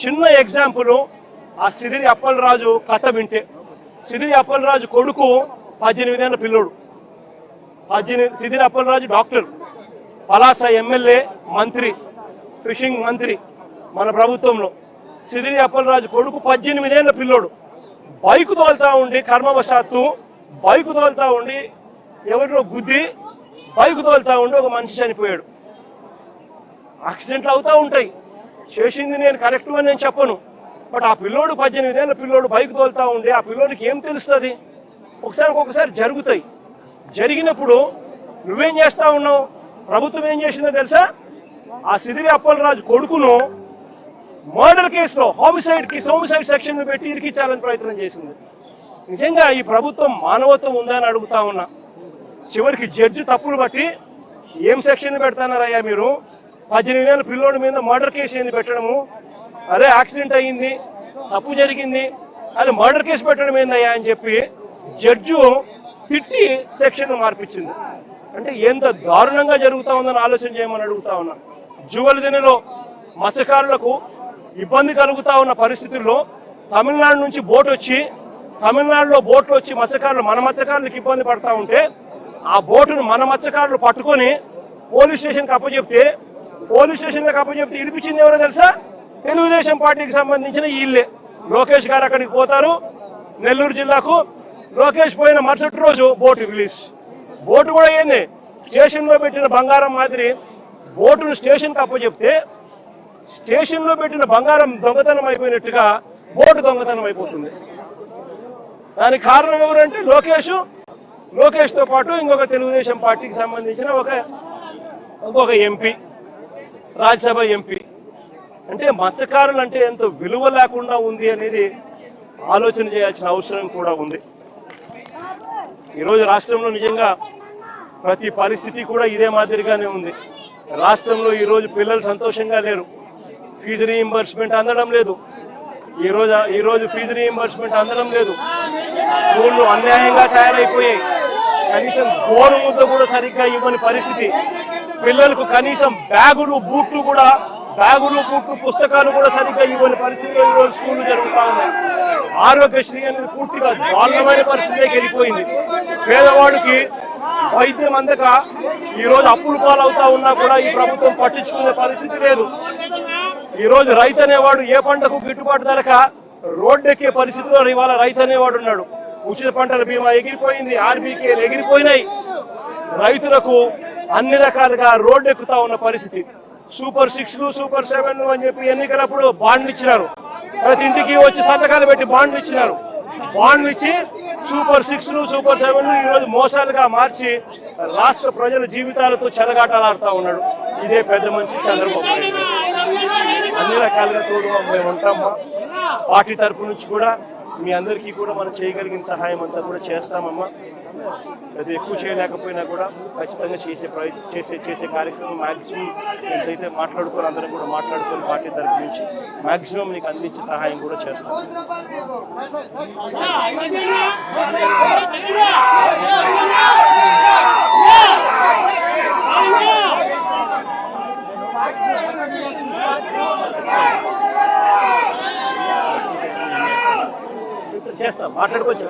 చిన్న ఎగ్జాంపుల్, ఆ సిదిరి అప్పలరాజు కథ వింటే, సిదిరి అప్పలరాజు కొడుకు 18 ఏళ్ల పిల్లోడు. సిదిరి అప్పలరాజు డాక్టర్, పలాస ఎమ్మెల్యే, మంత్రి, ఫిషింగ్ మంత్రి మన ప్రభుత్వంలో. సిదిరి అప్పలరాజు కొడుకు 18 ఏళ్ల పిల్లోడు బైకు తోలుతా ఉండి, కర్మవశాత్తు బైకు తోలుతా ఉండి ఎవరిలో గుద్ది బైకు తోలుతా ఉండి ఒక మనిషి చనిపోయాడు. యాక్సిడెంట్లు అవుతూ ఉంటాయి, చేసింది నేను కరెక్ట్ అని నేను చెప్పను. బట్ ఆ పిల్లోడు 18 ఏళ్ల పిల్లోడు బైక్ తోలుతా ఉండి ఆ పిల్లోడికి ఏం తెలుస్తుంది? ఒకసారి జరుగుతాయి. జరిగినప్పుడు నువ్వేం చేస్తా ఉన్నావు? ప్రభుత్వం ఏం చేసిందో తెలుసా? ఆ సిదిరి అప్పలరాజు కొడుకును మర్డర్ కేసులో హోమిసైడ్ సెక్షన్ పెట్టి ఇరికించాలని ప్రయత్నం చేసింది. నిజంగా ఈ ప్రభుత్వం మానవత్వం ఉందా అని అడుగుతా ఉన్నా. చివరికి జడ్జి తప్పులు బట్టి ఏం సెక్షన్ పెడతానారయ్యా మీరు? 18 ఏళ్ల పిల్లోడి మీద మర్డర్ కేసు ఏంది పెట్టడము? అరే యాక్సిడెంట్ అయ్యింది, తప్పు జరిగింది, అది మర్డర్ కేసు పెట్టడం ఏందయ్యా అని చెప్పి జడ్జు తిట్టి సెక్షన్ మార్పించింది. అంటే ఎంత దారుణంగా జరుగుతూ ఉందని ఆలోచన చేయమని అడుగుతా ఉన్నా. జువల్దినలో మత్స్యకారులకు ఇబ్బంది కలుగుతా ఉన్న పరిస్థితుల్లో తమిళనాడు నుంచి తమిళనాడులో బోట్లు వచ్చి మన మత్స్యకారులకు ఇబ్బంది పడతా ఉంటే ఆ బోటును మన మత్స్యకారులు పట్టుకొని పోలీస్ స్టేషన్కి అప్పచెప్తే ఇడిపించింది ఎవరో తెలుసా? తెలుగుదేశం పార్టీకి సంబంధించిన వీళ్ళే. లోకేష్ గారు అక్కడికి పోతారు, నెల్లూరు జిల్లాకు. లోకేష్ పోయిన మరుసటి రోజు బోటు రిలీజ్. బోటు కూడా ఏంది, స్టేషన్లో పెట్టిన బంగారం మాదిరి బోటును స్టేషన్కి అప్పచెప్తే స్టేషన్లో పెట్టిన బంగారం దొంగతనం అయిపోయినట్టుగా బోటు దొంగతనం అయిపోతుంది. దానికి కారణం ఎవరంటే లోకేష్తో పాటు ఇంకొక తెలుగుదేశం పార్టీకి సంబంధించిన ఇంకొక ఎంపీ, రాజ్యసభ ఎంపీ. అంటే మత్స్యకారులు అంటే ఎంత విలువ లేకుండా ఉంది అనేది ఆలోచన చేయాల్సిన అవసరం కూడా ఉంది. ఈరోజు రాష్ట్రంలో నిజంగా ప్రతి పరిస్థితి కూడా ఇదే మాదిరిగానే ఉంది. రాష్ట్రంలో ఈరోజు పిల్లలు సంతోషంగా లేరు. ఫీజు రీయింబర్స్మెంట్ అందడం లేదు. ఈరోజు ఫీజు రీయింబర్స్మెంట్ అందడం లేదు. స్కూళ్ళు అన్యాయంగా తయారైపోయాయి. కనీసం గోరు ముద్ద కూడా సరిగ్గా ఇవ్వని పరిస్థితి. పిల్లలకు కనీసం బ్యాగులు బూట్లు పుస్తకాలు కూడా సరిగ్గా ఇవ్వని పరిస్థితిలో ఈరోజు స్కూళ్ళు జరుగుతూ ఉన్నాయి. ఆరోగ్యశ్రీ అనేది పూర్తిగా దారుణమైన పరిస్థితిలోకి వెళ్ళిపోయింది. పేదవాడికి వైద్యం అందక ఈరోజు అప్పులు పాలవుతా ఉన్నా కూడా ఈ ప్రభుత్వం పట్టించుకునే పరిస్థితి లేదు. ఈరోజు రైతు అనేవాడు ఏ పంటకు గిట్టుబాటు ధరక రోడ్డెక్కే పరిస్థితిలో ఇవాళ రైతు అనేవాడు ఉన్నాడు. ఉచిత పంటల బీమా ఎగిరిపోయింది, ఆర్బీకేలు ఎగిరిపోయినాయి. రైతులకు అన్ని రకాలుగా రోడ్డెక్కుతా ఉన్న పరిస్థితి. సూపర్ 6లు, సూపర్ 7లు అని చెప్పి ఎన్నికలప్పుడు బాండ్లు ఇచ్చినారు. ప్రతి ఇంటికి వచ్చి సంతకాలు పెట్టి బాండ్లు ఇచ్చినారు. బాండ్లు ఇచ్చి సూపర్ 6లు, సూపర్ 7లు ఈరోజు మోసాలుగా మార్చి రాష్ట్ర ప్రజల జీవితాలతో చెలగాటలాడుతూ ఉన్నాడు. ఇదే పెద్ద మనిషి చంద్రబాబు నాయుడు. అన్ని రకాలుగా తోడు మేము ఉంటాము. పార్టీ తరపు నుంచి కూడా మీ అందరికీ కూడా మనం చేయగలిగిన సహాయం అంతా కూడా చేస్తామమ్మా. అది ఎక్కువ చేయలేకపోయినా కూడా ఖచ్చితంగా చేసే కార్యక్రమం మ్యాక్సిమం ఎంతైతే మాట్లాడుకొని అందరం కూడా మాట్లాడుకొని పార్టీ తరపు నుంచి మ్యాక్సిమం నీకు అందించే సహాయం కూడా చేస్తాం. చేస్తాం, మాట్లాడుకోవచ్చు.